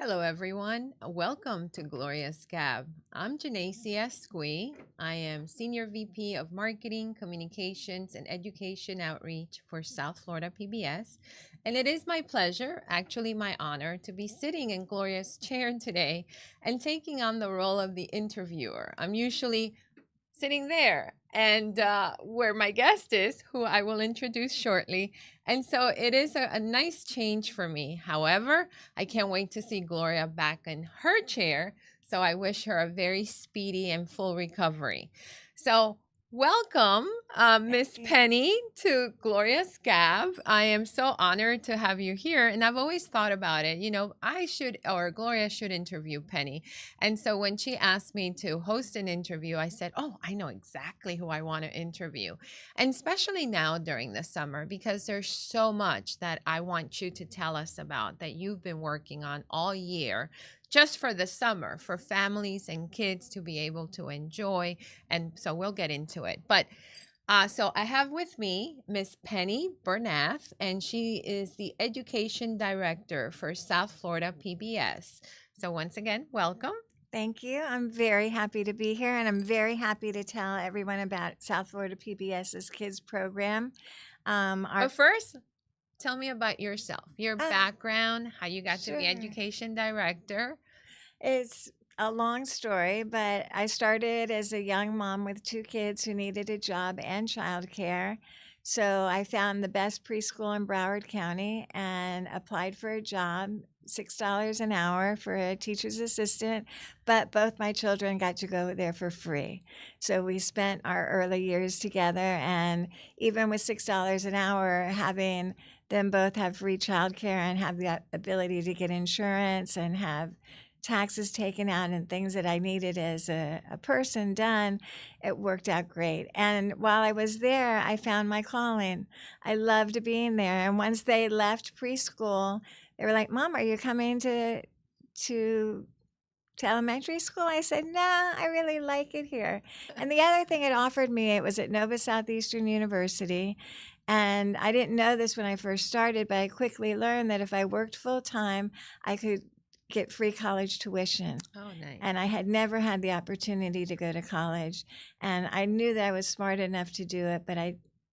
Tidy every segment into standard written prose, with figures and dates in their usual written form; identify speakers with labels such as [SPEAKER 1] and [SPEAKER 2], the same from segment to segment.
[SPEAKER 1] Hello, everyone. Welcome to Gloria Scab. I'm Jeneissy Azcuy. I am Senior VP of Marketing, Communications, and Education Outreach for South Florida PBS. And it is my pleasure, actually my honor, to be sitting in Gloria's chair today and taking on the role of the interviewer. I'm usually sitting there and where my guest is, who I will introduce shortly. And so it is a nice change for me. However, I can't wait to see Gloria back in her chair. So I wish her a very speedy and full recovery. So welcome, Miss Penny, to Gloria Scab. I am so honored to have you here. And I've always thought about it. I should, or Gloria should interview Penny. And so when she asked me to host an interview, I said, oh, I know exactly who I want to interview. And especially now during the summer, because there's so much that I want you to tell us about that you've been working on all year, just for the summer, for families and kids to be able to enjoy. And so we'll get into it. But so I have with me Miss Penny Bernath, and she is the Education Director for South Florida PBS. So once again, welcome.
[SPEAKER 2] Thank you. I'm very happy to be here, and I'm very happy to tell everyone about South Florida PBS's kids program.
[SPEAKER 1] But first, tell me about yourself, your
[SPEAKER 2] Oh,
[SPEAKER 1] background, how you got to be
[SPEAKER 2] sure.
[SPEAKER 1] education director.
[SPEAKER 2] It's a long story, but I started as a young mom with two kids who needed a job and childcare. So I found the best preschool in Broward County and applied for a job, $6 an hour for a teacher's assistant, but both my children got to go there for free. So we spent our early years together, and even with $6 an hour, having them both have free childcare and have the ability to get insurance and have taxes taken out and things that I needed as a person done, it worked out great. And while I was there, I found my calling. I loved being there. And once they left preschool, they were like, Mom, are you coming to elementary school? I said, no, I really like it here. And the other thing it offered me, it was at Nova Southeastern University. And I didn't know this when I first started, but I quickly learned that if I worked full time, I could get free college tuition.
[SPEAKER 1] Oh, nice.
[SPEAKER 2] And I had never had the opportunity to go to college. And I knew that I was smart enough to do it, but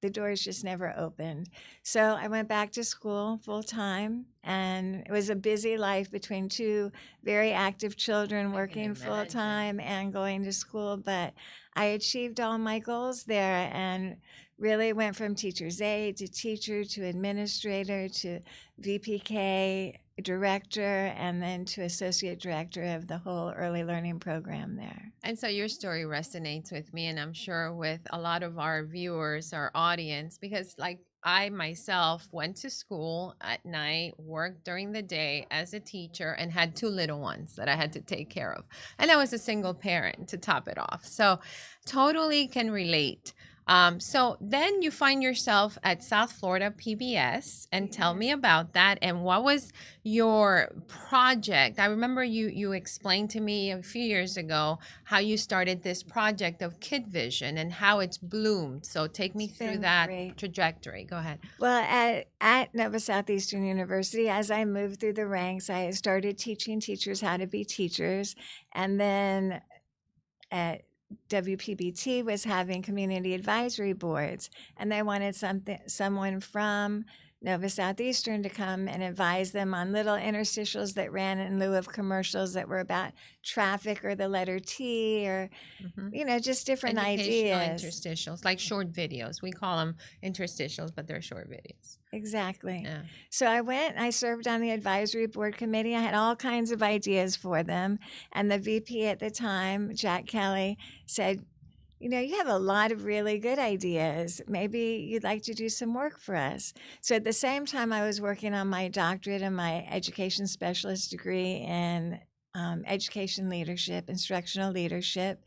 [SPEAKER 2] the doors just never opened. So I went back to school full time, and it was a busy life between two very active children working full time and going to school. But I achieved all my goals there and really went from teacher's aide to teacher to administrator to VPK director and then to associate director of the whole early learning program there.
[SPEAKER 1] And so your story resonates with me, and I'm sure with a lot of our viewers, our audience, because like I myself went to school at night, worked during the day as a teacher, and had two little ones that I had to take care of. And I was a single parent to top it off. So totally can relate. So then you find yourself at South Florida PBS, and tell me about that. And what was your project? I remember you explained to me a few years ago how you started this project of Kid Vision and how it's bloomed. So take me through that trajectory. Go ahead.
[SPEAKER 2] Well, at Nova Southeastern University, as I moved through the ranks, I started teaching teachers how to be teachers, and then at WPBT was having community advisory boards, and they wanted someone from Nova Southeastern to come and advise them on little interstitials that ran in lieu of commercials that were about traffic or the letter T or, just different ideas.
[SPEAKER 1] Interstitials, like short videos. We call them interstitials, but they're short videos.
[SPEAKER 2] Exactly.
[SPEAKER 1] Yeah.
[SPEAKER 2] So I served on the advisory board committee. I had all kinds of ideas for them. And the VP at the time, Jack Kelly, said, you have a lot of really good ideas. Maybe you'd like to do some work for us. So at the same time, I was working on my doctorate and my education specialist degree in education leadership, instructional leadership.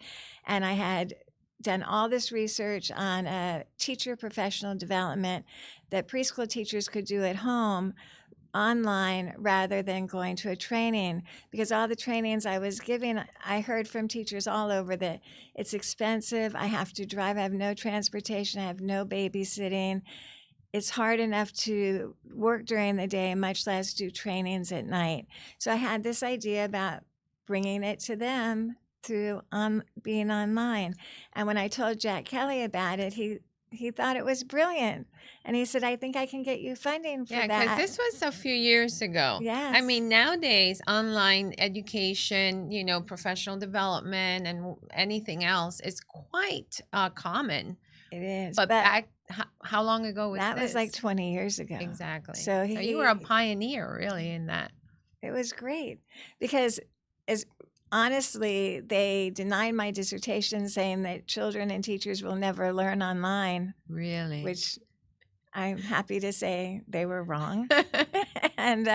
[SPEAKER 2] And I had done all this research on teacher professional development that preschool teachers could do at home online rather than going to a training, because all the trainings I was giving, I heard from teachers all over that it's expensive. I have to drive. I have no transportation. I have no babysitting. it's hard enough to work during the day, much less do trainings at night. So I had this idea about bringing it to them through being online. And when I told Jack Kelly about it, he thought it was brilliant. And he said, I think I can get you funding for
[SPEAKER 1] Yeah, because
[SPEAKER 2] that.
[SPEAKER 1] this was a few years ago.
[SPEAKER 2] Yes.
[SPEAKER 1] I mean, nowadays, online education, professional development and anything else is quite common.
[SPEAKER 2] It is.
[SPEAKER 1] But back, how long ago was
[SPEAKER 2] that?
[SPEAKER 1] This?
[SPEAKER 2] Was like 20 years ago.
[SPEAKER 1] Exactly.
[SPEAKER 2] So
[SPEAKER 1] you were a pioneer, really, in that.
[SPEAKER 2] It was great because honestly, they denied my dissertation, saying that children and teachers will never learn online.
[SPEAKER 1] Really?
[SPEAKER 2] Which I'm happy to say they were wrong. and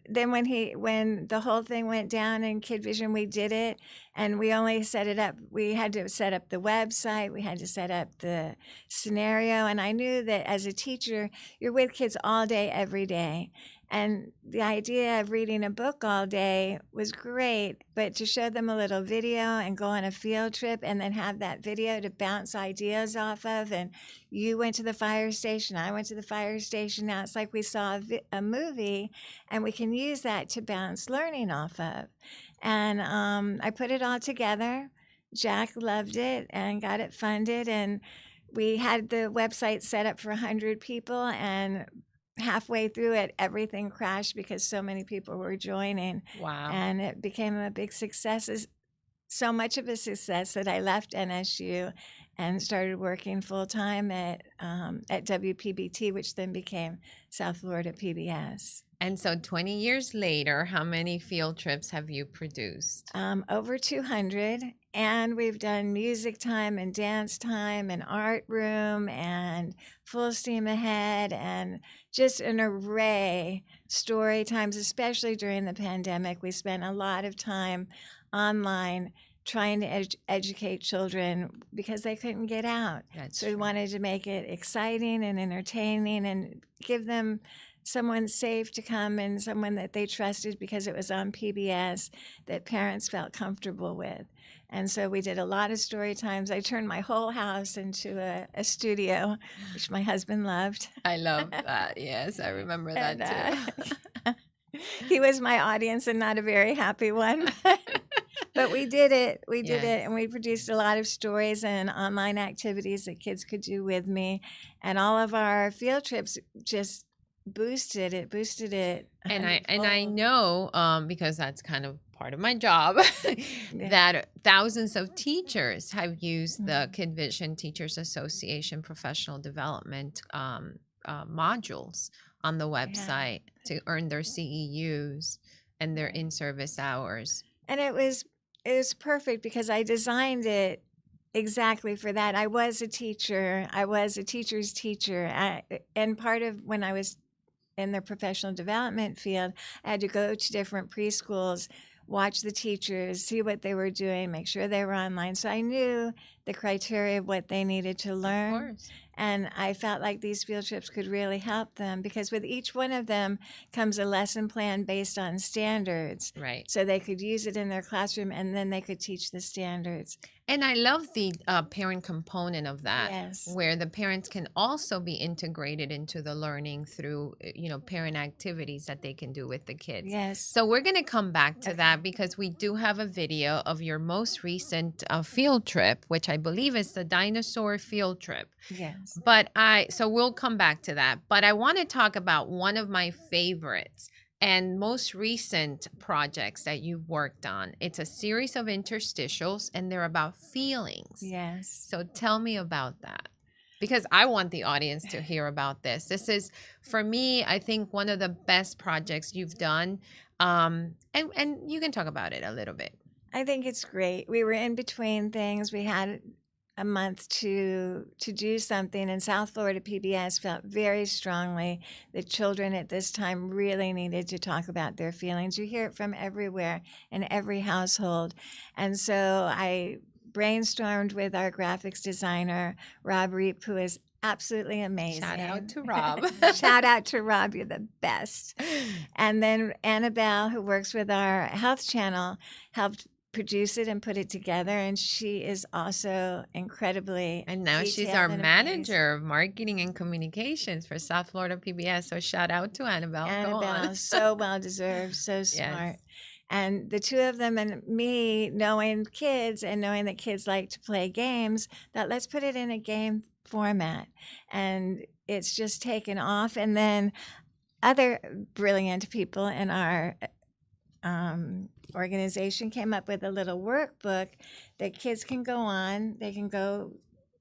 [SPEAKER 2] then when the whole thing went down in Kid Vision, we did it, and we only set it up. We had to set up the website. We had to set up the scenario. And I knew that as a teacher, you're with kids all day, every day. And the idea of reading a book all day was great, but to show them a little video and go on a field trip and then have that video to bounce ideas off of, and you went to the fire station, I went to the fire station. Now it's like we saw a movie, and we can use that to bounce learning off of. And I put it all together. Jack loved it and got it funded, and we had the website set up for 100 people, and halfway through it, everything crashed because so many people were joining.
[SPEAKER 1] Wow.
[SPEAKER 2] And it became a big success. So much of a success that I left NSU and started working full-time at WPBT, which then became South Florida PBS.
[SPEAKER 1] And so 20 years later, how many field trips have you produced?
[SPEAKER 2] Over 200. And we've done music time and dance time and art room and full steam ahead and just an array story times, especially during the pandemic. We spent a lot of time online trying to educate children because they couldn't get out. So we wanted to make it exciting and entertaining and give them someone safe to come and someone that they trusted because it was on PBS that parents felt comfortable with. And so we did a lot of story times. I turned my whole house into a studio, which my husband loved.
[SPEAKER 1] I love that. Yes, I remember that too.
[SPEAKER 2] He was my audience and not a very happy one. But we did it. We did it. And we produced a lot of stories and online activities that kids could do with me. And all of our field trips just boosted it.
[SPEAKER 1] And I know, because that's kind of part of my job, that thousands of teachers have used the Kid Vision Teachers Association professional development modules on the website to earn their CEUs and their in-service hours.
[SPEAKER 2] And it was perfect because I designed it exactly for that. I was a teacher. I was a teacher's teacher. And part of when I was in the professional development field, I had to go to different preschools, watch the teachers, see what they were doing, make sure they were online. So I knew the criteria of what they needed to learn.
[SPEAKER 1] Of course.
[SPEAKER 2] And I felt like these field trips could really help them because with each one of them comes a lesson plan based on standards.
[SPEAKER 1] Right.
[SPEAKER 2] So they could use it in their classroom and then they could teach the standards.
[SPEAKER 1] And I love the parent component of that,
[SPEAKER 2] Yes.
[SPEAKER 1] where the parents can also be integrated into the learning through, parent activities that they can do with the kids.
[SPEAKER 2] Yes.
[SPEAKER 1] So we're going to come back to that because we do have a video of your most recent field trip, which I believe is the dinosaur field trip.
[SPEAKER 2] Yes.
[SPEAKER 1] So we'll come back to that. But I want to talk about one of my favorites and most recent projects that you've worked on. It's a series of interstitials, and they're about feelings.
[SPEAKER 2] Yes.
[SPEAKER 1] So tell me about that, because I want the audience to hear about this. This is, for me, I think one of the best projects you've done. And you can talk about it a little bit.
[SPEAKER 2] I think it's great. We were in between things. We had a month to do something, and South Florida PBS felt very strongly that children at this time really needed to talk about their feelings. You hear it from everywhere in every household. And so I brainstormed with our graphics designer, Rob Reap, who is absolutely amazing.
[SPEAKER 1] Shout out to Rob.
[SPEAKER 2] Shout out to Rob, you're the best. And then Annabelle, who works with our health channel, helped produce it and put it together. And she is also incredibly
[SPEAKER 1] And now she's
[SPEAKER 2] detailed
[SPEAKER 1] our
[SPEAKER 2] and amazing.
[SPEAKER 1] manager of marketing and communications for South Florida PBS. So shout out to Annabelle. Go on.
[SPEAKER 2] Annabelle, so well deserved, so smart.
[SPEAKER 1] Yes.
[SPEAKER 2] And the two of them and me, knowing kids and knowing that kids like to play games, that let's put it in a game format. And it's just taken off. And then other brilliant people in our organization came up with a little workbook that kids can go on. They can go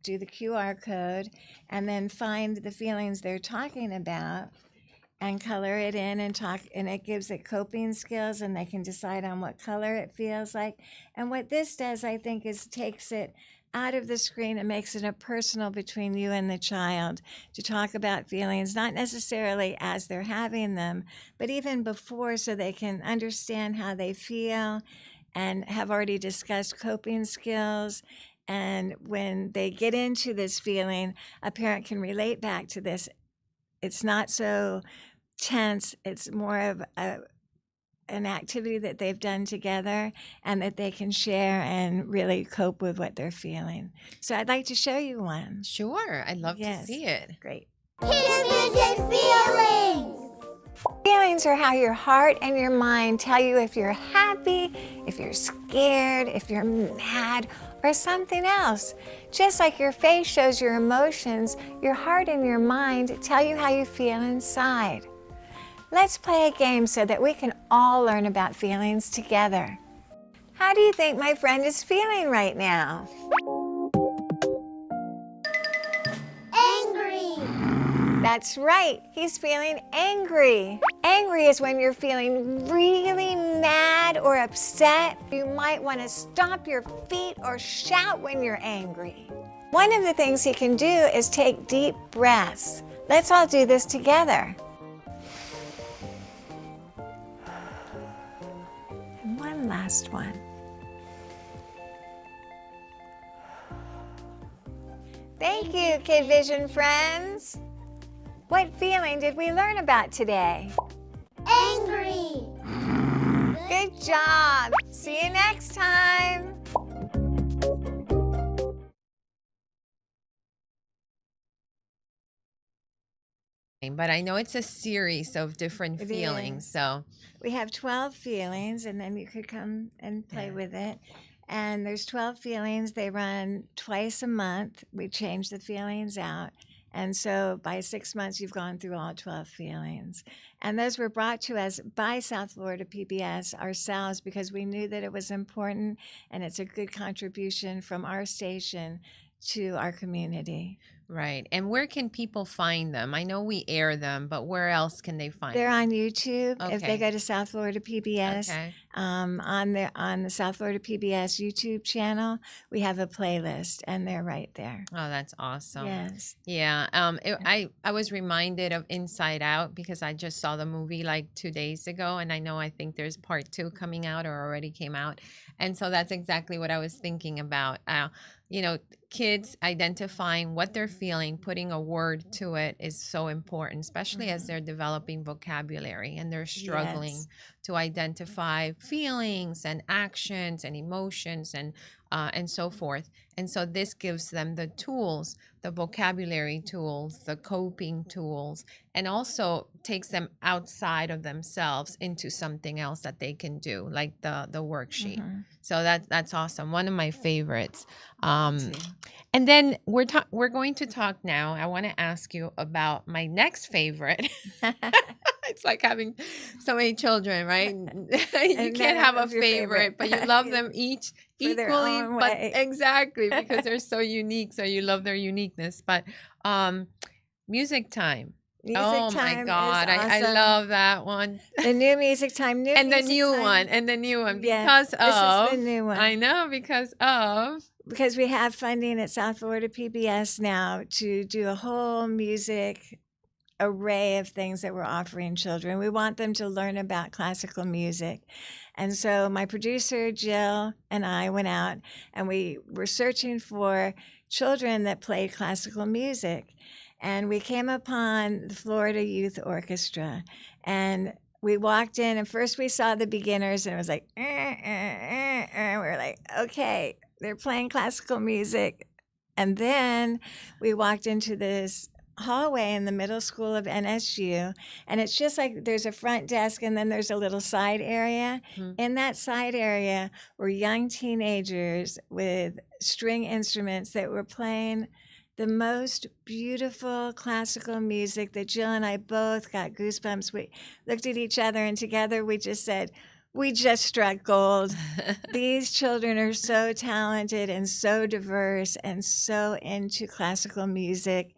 [SPEAKER 2] do the QR code and then find the feelings they're talking about and color it in and talk, and it gives it coping skills, and they can decide on what color it feels like. And what this does, I think, is takes it out of the screen and makes it a personal between you and the child to talk about feelings, not necessarily as they're having them, but even before, so they can understand how they feel and have already discussed coping skills. And when they get into this feeling, a parent can relate back to this. It's not so tense. It's more of an activity that they've done together and that they can share and really cope with what they're feeling. So I'd like to show you one.
[SPEAKER 1] Sure. I'd love to
[SPEAKER 2] Yes.
[SPEAKER 1] see it.
[SPEAKER 2] Great.
[SPEAKER 3] Kid Vision Feelings!
[SPEAKER 2] Feelings are how your heart and your mind tell you if you're happy, if you're scared, if you're mad, or something else. Just like your face shows your emotions, your heart and your mind tell you how you feel inside. Let's play a game so that we can all learn about feelings together. How do you think my friend is feeling right now?
[SPEAKER 3] Angry!
[SPEAKER 2] That's right, he's feeling angry. Angry is when you're feeling really mad or upset. You might want to stomp your feet or shout when you're angry. One of the things he can do is take deep breaths. Let's all do this together. And one last one. Thank you, Kid Vision friends. What feeling did we learn about today?
[SPEAKER 3] Angry!
[SPEAKER 2] Good job. See you next time.
[SPEAKER 1] But I know it's a series of different
[SPEAKER 2] It
[SPEAKER 1] feelings.
[SPEAKER 2] is.
[SPEAKER 1] So
[SPEAKER 2] We have 12 feelings, and then you could come and play
[SPEAKER 1] Yeah.
[SPEAKER 2] with it. And there's 12 feelings. They run twice a month. We change the feelings out. And so by 6 months, you've gone through all 12 feelings. And those were brought to us by South Florida PBS ourselves because we knew that it was important, and it's a good contribution from our station to our community.
[SPEAKER 1] right. And where can people find them? I know we air them, but where else can they find
[SPEAKER 2] They're
[SPEAKER 1] them?
[SPEAKER 2] on YouTube. If they
[SPEAKER 1] Okay.
[SPEAKER 2] go to South Florida PBS,
[SPEAKER 1] Okay.
[SPEAKER 2] on the South Florida PBS YouTube channel, we have a playlist, and they're right there.
[SPEAKER 1] Oh, that's awesome.
[SPEAKER 2] Yes.
[SPEAKER 1] Yeah. I was reminded of Inside Out because I just saw the movie like 2 days ago, and I think there's part 2 coming out or already came out, and so that's exactly what I was thinking about. Kids identifying what they're feeling, putting a word to it is so important, especially as they're developing vocabulary and they're struggling
[SPEAKER 2] Yes.
[SPEAKER 1] to identify feelings and actions and emotions and so forth. And so this gives them the tools, the vocabulary tools, the coping tools, and also takes them outside of themselves into something else that they can do, like the worksheet.
[SPEAKER 2] Mhm.
[SPEAKER 1] So that's awesome. One of my favorites.
[SPEAKER 2] Too.
[SPEAKER 1] And then we're going to talk now. I want to ask you about my next favorite. It's like having so many children, right? You
[SPEAKER 2] And
[SPEAKER 1] can't
[SPEAKER 2] none
[SPEAKER 1] have a
[SPEAKER 2] of your
[SPEAKER 1] favorite,
[SPEAKER 2] favorite.
[SPEAKER 1] but you love them each
[SPEAKER 2] For their
[SPEAKER 1] equally.
[SPEAKER 2] own
[SPEAKER 1] But
[SPEAKER 2] way.
[SPEAKER 1] exactly, because they're so unique, so you love their uniqueness. But music time.
[SPEAKER 2] Music
[SPEAKER 1] Oh my
[SPEAKER 2] time
[SPEAKER 1] God,
[SPEAKER 2] is
[SPEAKER 1] I
[SPEAKER 2] awesome.
[SPEAKER 1] love that one.
[SPEAKER 2] The new music time, new
[SPEAKER 1] And the
[SPEAKER 2] music
[SPEAKER 1] new
[SPEAKER 2] time.
[SPEAKER 1] one, and the new one,
[SPEAKER 2] Yeah,
[SPEAKER 1] because
[SPEAKER 2] this
[SPEAKER 1] of
[SPEAKER 2] is the new one.
[SPEAKER 1] I know, because of
[SPEAKER 2] Because we have funding at South Florida PBS now to do a whole music array of things that we're offering children. We want them to learn about classical music. And so my producer, Jill, and I went out and we were searching for children that played classical music. And we came upon the Florida Youth Orchestra. And we walked in, and first we saw the beginners, and it was like, We were like, okay, they're playing classical music. And then we walked into this hallway in the middle school of NSU, and it's just like there's a front desk and then there's a little side area. In that side area were young teenagers with string instruments that were playing the most beautiful classical music that Jill and I both got goosebumps. We looked at each other, and together we just said, we just struck gold. These children are so talented and so diverse and so into classical music.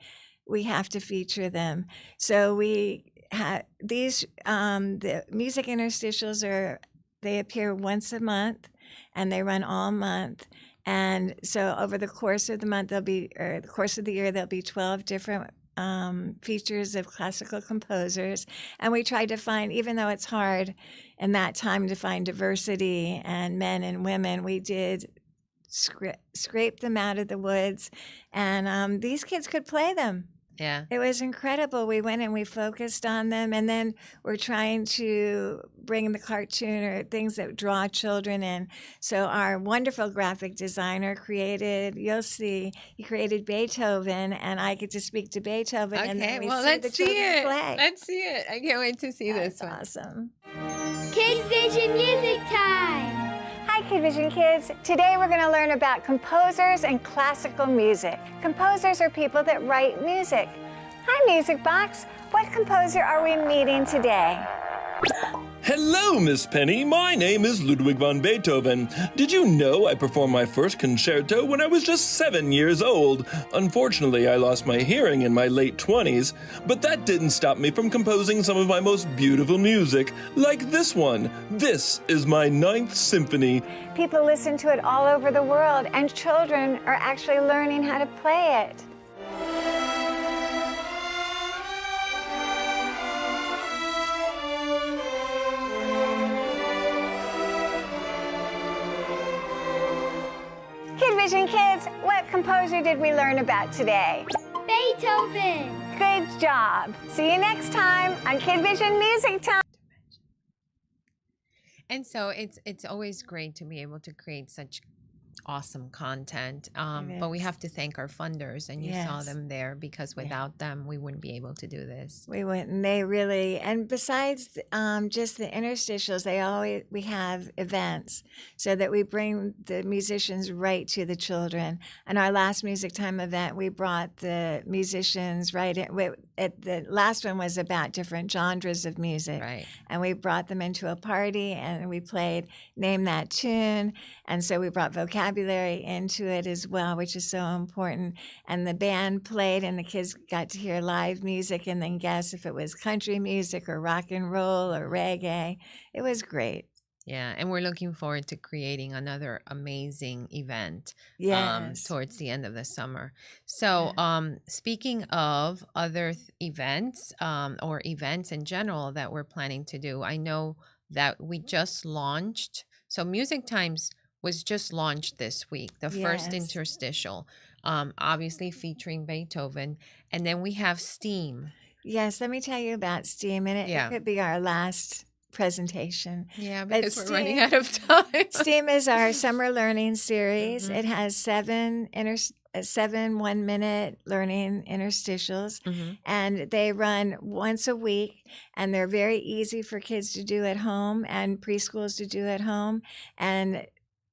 [SPEAKER 2] We have to feature them. So we had these, the music interstitials they appear once a month, and they run all month. And so over the course of the month, the course of the year, there'll be 12 different features of classical composers. And we tried to find, even though it's hard in that time to find diversity and men and women, we did scrape them out of the woods, and these kids could play them.
[SPEAKER 1] Yeah.
[SPEAKER 2] It was incredible. We went and we focused on them, and then we're trying to bring the cartoon or things that draw children in. So our wonderful graphic designer you'll see, he created Beethoven, and I get to speak to Beethoven. And
[SPEAKER 1] Okay,
[SPEAKER 2] then
[SPEAKER 1] well,
[SPEAKER 2] see the
[SPEAKER 1] let's see
[SPEAKER 2] children
[SPEAKER 1] it.
[SPEAKER 2] play.
[SPEAKER 1] Let's see it. I can't wait to see
[SPEAKER 2] That's
[SPEAKER 1] this one.
[SPEAKER 2] awesome.
[SPEAKER 3] Kid Vision Music Time.
[SPEAKER 2] Hi, Kid Vision kids. Today we're going to learn about composers and classical music. Composers are people that write music. Hi, Music Box. What composer are we meeting today?
[SPEAKER 4] Hello, Miss Penny. My name is Ludwig van Beethoven. Did you know I performed my first concerto when I was just 7 years old? Unfortunately, I lost my hearing in my late 20s, but that didn't stop me from composing some of my most beautiful music, like this one. This is my 9th symphony.
[SPEAKER 2] People listen to it all over the world, and children are actually learning how to play it. Kid Vision kids, what composer did we learn about today?
[SPEAKER 3] Beethoven.
[SPEAKER 2] Good job. See you next time on Kid Vision Music Time.
[SPEAKER 1] And so it's always great to be able to create such awesome content. But we have to thank our funders, and you saw
[SPEAKER 2] Yes.
[SPEAKER 1] them there, because without them, we wouldn't be able to do this.
[SPEAKER 2] We went, and they really, and besides just the interstitials, we have events so that we bring the musicians right to the children. And our last Music Time event, we brought the musicians right in. The last one was about different genres of music.
[SPEAKER 1] Right.
[SPEAKER 2] And we brought them into a party, and we played Name That Tune. And so we brought vocabulary into it as well, which is so important. And the band played, and the kids got to hear live music and then guess if it was country music or rock and roll or reggae. It was great.
[SPEAKER 1] Yeah, and we're looking forward to creating another amazing event
[SPEAKER 2] Yes.
[SPEAKER 1] towards the end of the summer. So, speaking of other events or events in general that we're planning to do, I know that we just launched. So, Music Times was just launched this week, the first
[SPEAKER 2] Yes.
[SPEAKER 1] interstitial, obviously featuring Beethoven. And then we have STEAM.
[SPEAKER 2] Yes, let me tell you about STEAM, and it could be our last presentation.
[SPEAKER 1] Yeah,
[SPEAKER 2] But
[SPEAKER 1] because we're running out of time.
[SPEAKER 2] STEAM is our summer learning series.
[SPEAKER 1] Mhm.
[SPEAKER 2] It has seven 1-minute learning interstitials,
[SPEAKER 1] Mhm.
[SPEAKER 2] and they run once a week, and they're very easy for kids to do at home and preschools to do at home. And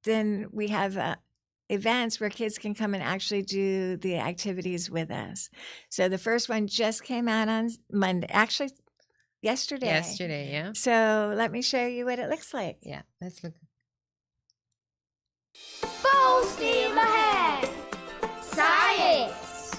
[SPEAKER 2] then we have events where kids can come and actually do the activities with us. So the first one just came out on Monday, actually yesterday.
[SPEAKER 1] Yesterday, yeah.
[SPEAKER 2] So let me show you what it looks like.
[SPEAKER 1] Yeah, let's look.
[SPEAKER 3] Full steam ahead. Science.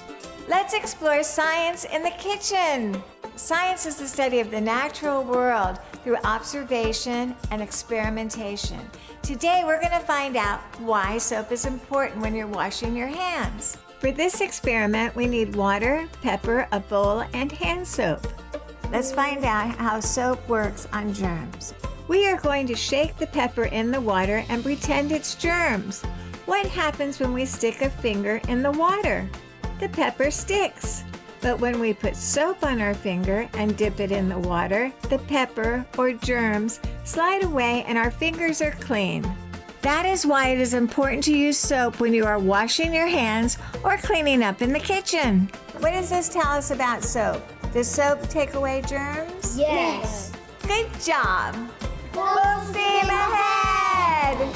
[SPEAKER 2] Let's explore science in the kitchen. Science is the study of the natural world through observation and experimentation. Today, we're going to find out why soap is important when you're washing your hands. For this experiment, we need water, pepper, a bowl, and hand soap. Let's find out how soap works on germs. We are going to shake the pepper in the water and pretend it's germs. What happens when we stick a finger in the water? The pepper sticks. But when we put soap on our finger and dip it in the water, the pepper or germs slide away and our fingers are clean. That is why it is important to use soap when you are washing your hands or cleaning up in the kitchen. What does this tell us about soap? Does soap take away germs?
[SPEAKER 3] Yes.
[SPEAKER 2] Good job.
[SPEAKER 3] Full
[SPEAKER 2] Steam ahead!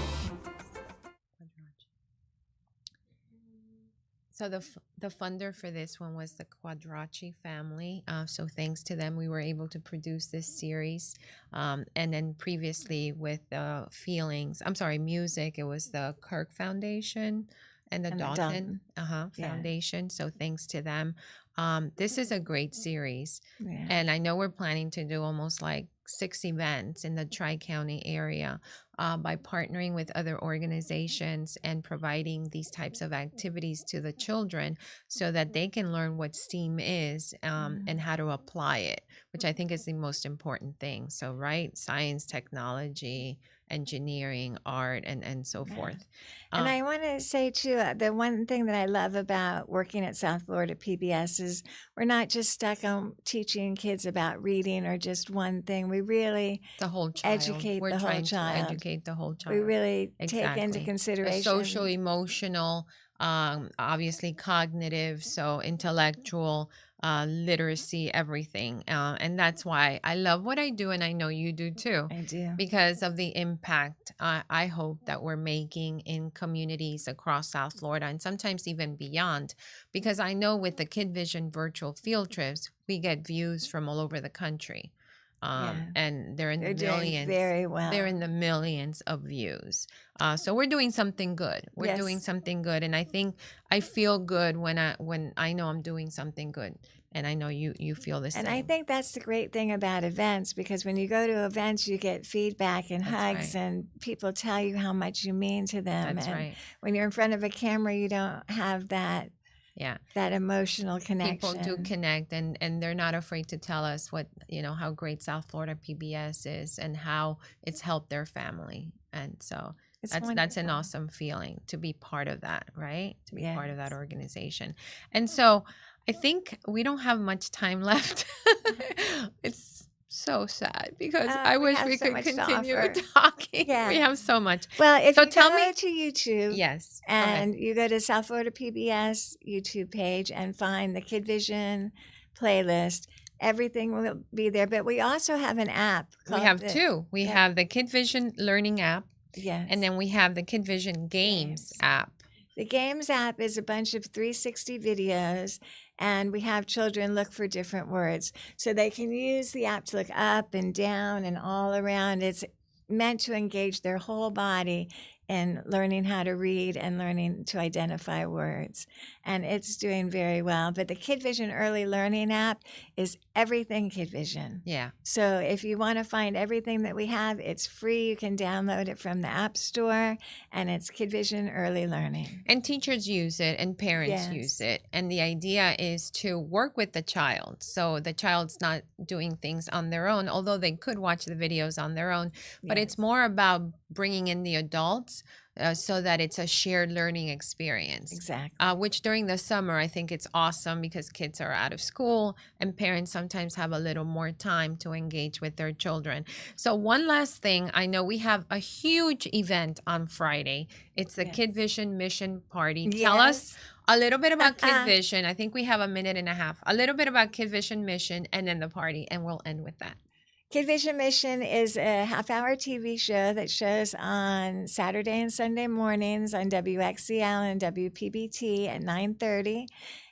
[SPEAKER 1] So the funder for this one was the Quadracci family. So thanks to them, we were able to produce this series. And then previously with music, it was the Kirk Foundation and the Dalton Foundation. So thanks to them. This is a great series.
[SPEAKER 2] Yeah.
[SPEAKER 1] And I know we're planning to do almost like 6 events in the Tri-County area by partnering with other organizations and providing these types of activities to the children so that they can learn what STEAM is and how to apply it, which I think is the most important thing. So, right, science, technology, engineering, art, and so forth.
[SPEAKER 2] And I want to say too, the one thing that I love about working at South Florida PBS is we're not just stuck on teaching kids about reading or just one thing. We really
[SPEAKER 1] the whole child.
[SPEAKER 2] educate
[SPEAKER 1] We're
[SPEAKER 2] the whole
[SPEAKER 1] trying
[SPEAKER 2] child.
[SPEAKER 1] to educate the whole child.
[SPEAKER 2] We really take into
[SPEAKER 1] Exactly.
[SPEAKER 2] consideration
[SPEAKER 1] Social, emotional, obviously cognitive, so intellectual, literacy, everything. And that's why I love what I do, and I know you do too.
[SPEAKER 2] I do.
[SPEAKER 1] Because of the impact I hope that we're making in communities across South Florida and sometimes even beyond. Because I know with the Kid Vision virtual field trips, we get views from all over the country. And they're in the millions.
[SPEAKER 2] Doing very well.
[SPEAKER 1] They're in the millions of views. So we're doing something good. We're doing something good, and I think I feel good when I know I'm doing something good, and I know you feel the same.
[SPEAKER 2] And I think that's the great thing about events, because when you go to events, you get feedback and hugs, and people tell you how much you mean to them.
[SPEAKER 1] That's
[SPEAKER 2] and
[SPEAKER 1] right.
[SPEAKER 2] when you're in front of a camera, you don't have that.
[SPEAKER 1] Yeah.
[SPEAKER 2] That emotional connection.
[SPEAKER 1] People do connect, and they're not afraid to tell us how great South Florida PBS is and how it's helped their family. And so that's an awesome feeling to be part of that, right? To be part of that organization. And so I think we don't have much time left. It's so sad because I wish we could continue talking.
[SPEAKER 2] Yeah.
[SPEAKER 1] We have so much.
[SPEAKER 2] Well, if you
[SPEAKER 1] tell
[SPEAKER 2] go
[SPEAKER 1] me
[SPEAKER 2] to YouTube,
[SPEAKER 1] yes,
[SPEAKER 2] and you go to South Florida PBS YouTube page and find the Kid Vision playlist, everything will be there. But we also have an app.
[SPEAKER 1] We have two. We have the Kid Vision Learning app.
[SPEAKER 2] Yes.
[SPEAKER 1] And then we have the Kid Vision Games app.
[SPEAKER 2] The Games app is a bunch of 360 videos, and we have children look for different words. So they can use the app to look up and down and all around. It's meant to engage their whole body in learning how to read and learning to identify words. And it's doing very well. But the Kid Vision Early Learning app is everything Kid Vision.
[SPEAKER 1] Yeah.
[SPEAKER 2] So if you want to find everything that we have, it's free. You can download it from the App Store, and it's Kid Vision Early Learning.
[SPEAKER 1] And teachers use it and parents use it. And the idea is to work with the child. So the child's not doing things on their own, although they could watch the videos on their own. But it's more about bringing in the adults so that it's a shared learning experience.
[SPEAKER 2] Exactly.
[SPEAKER 1] Which during the summer, I think it's awesome because kids are out of school and parents sometimes have a little more time to engage with their children. So one last thing, I know we have a huge event on Friday. It's the Kid Vision Mission Party. Tell us a little bit about Kid Vision. I think we have a minute and a half. A little bit about Kid Vision Mission and then the party, and we'll end with that.
[SPEAKER 2] Kid Vision Mission is a half-hour TV show that shows on Saturday and Sunday mornings on WXCL and WPBT at 9:30.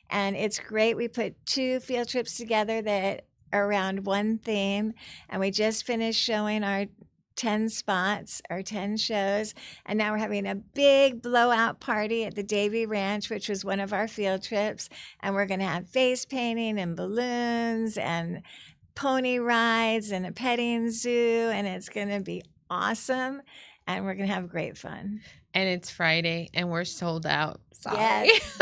[SPEAKER 2] And it's great. We put 2 field trips together that are around one theme. And we just finished showing our 10 spots, our 10 shows. And now we're having a big blowout party at the Davy Ranch, which was one of our field trips. And we're going to have face painting and balloons and pony rides and a petting zoo, and it's going to be awesome, and we're going to have great fun.
[SPEAKER 1] and it's Friday, and we're sold out. Sorry.
[SPEAKER 2] Yes.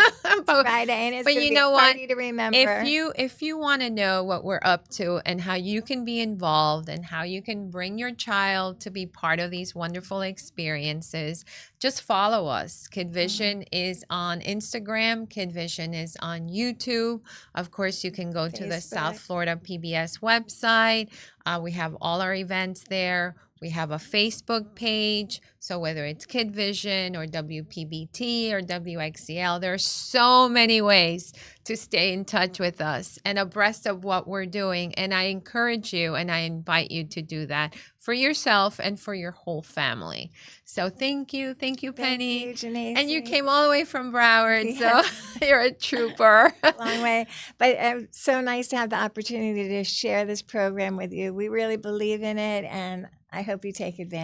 [SPEAKER 1] but
[SPEAKER 2] Friday, and it's
[SPEAKER 1] but
[SPEAKER 2] gonna
[SPEAKER 1] you
[SPEAKER 2] be
[SPEAKER 1] know
[SPEAKER 2] a
[SPEAKER 1] what?
[SPEAKER 2] party to remember.
[SPEAKER 1] If you want to know what we're up to and how you can be involved and how you can bring your child to be part of these wonderful experiences, just follow us. Kid Vision is on Instagram. Kid Vision is on YouTube. Of course, you can go to the South
[SPEAKER 2] Facebook.
[SPEAKER 1] Florida PBS website. We have all our events there. We have a Facebook page. So whether it's Kid Vision or WPBT or WXCL, there are so many ways to stay in touch with us and abreast of what we're doing. And I encourage you and I invite you to do that for yourself and for your whole family. So thank you. Thank you, Penny.
[SPEAKER 2] Thank you, Jeneissy.
[SPEAKER 1] And you came all the way from Broward,
[SPEAKER 2] Yeah.
[SPEAKER 1] so you're a trooper.
[SPEAKER 2] Long way, but so nice to have the opportunity to share this program with you. We really believe in it, and I hope you take advantage.